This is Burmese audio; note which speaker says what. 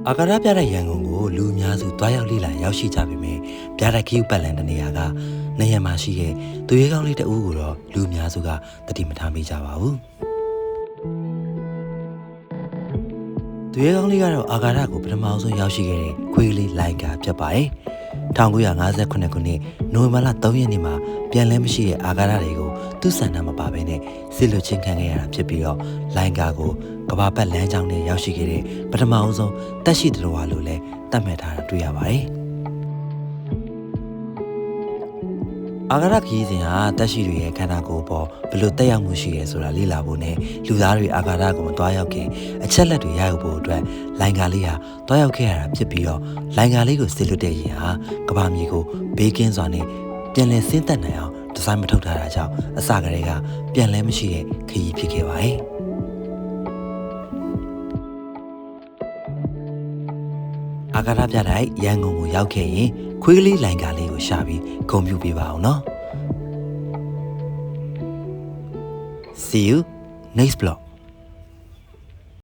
Speaker 1: အာကာသပြတဲ့ရန်ကုန်ကိုလူအများစုတွားရောက်လေ့လာရောက်ရှိကြပေမဲ့ပြတဲ့ခီးပတ်လန်တနေရာကနေရာမှာရှိတဲ့သူရဲကောင်းလေးတအူးကိုတော့လူအများစုကတတိမထားမိကြပါဘူးသူရဲကောင်းလေးကတော့အာကာသကိုပထမဆုံးရောက်ရှိခဲ့တဲ့ခွေးလေးလိုင်ကာဖြစ်ပါတယ်1958ခုနှစ်နိုဝင်ဘာလ3ရက်နေ့မှာပြန်လည်မရှိတဲ့အာကာသတွေကိုသူ့ဆန္ဒမပါဘဲနဲ့စစ်လွတ်ချင်းခံခဲ့ရတာဖြစ်ပြီးတော့လိုင်ကာကိုကဘာပတ်လမ်းကြောင်းနဲ့ရောက်ရှိခဲ့တဲ့ပထမဆုံးတက်ရှိတော်ဝါလို့လည်းသတ်မှတ်ထားတာတွေ့ရပါတယ်အာကာသခရီးစဉ်ဟာတက်ရှိတွေရဲ့ခန္ဓာကိုယ်ပေါ်ဘယ်လိုတက်ရောက်မှုရှိရဲဆိုတာလေ့လာဖို့နဲ့လူသားတွေအာကာသကိုမတွားရောက်ခင်အချက်လက်တွေရယူဖို့အတွက်လိုင်ကာလေးဟာတွားရောက်ခဲ့ရတာဖြစ်ပြီးတော့လိုင်ကာလေးကိုစစ်လွတ်တဲ့ရင်ဟာကဘာမြေကိုဘေးကင်းစွာနဲ့ပြန်လည်ဆင်းသက်နိုင်အောင်ဒီဇိုင်းမထုတ်ထားတာကြောင့်အစကတည်းကပြန်လည်မရှိတဲ့ခရီးဖြစ်ခဲ့ပါတယ်အာကာသပြတိုက်ရန်ကုန်ကိုရောက်ခဲ့ရင်ခွေးလေးလိုင်ကာလေးကိုရှာပြီးဂုဏ်ပြုပေးပါအောင်နော် See you next vlog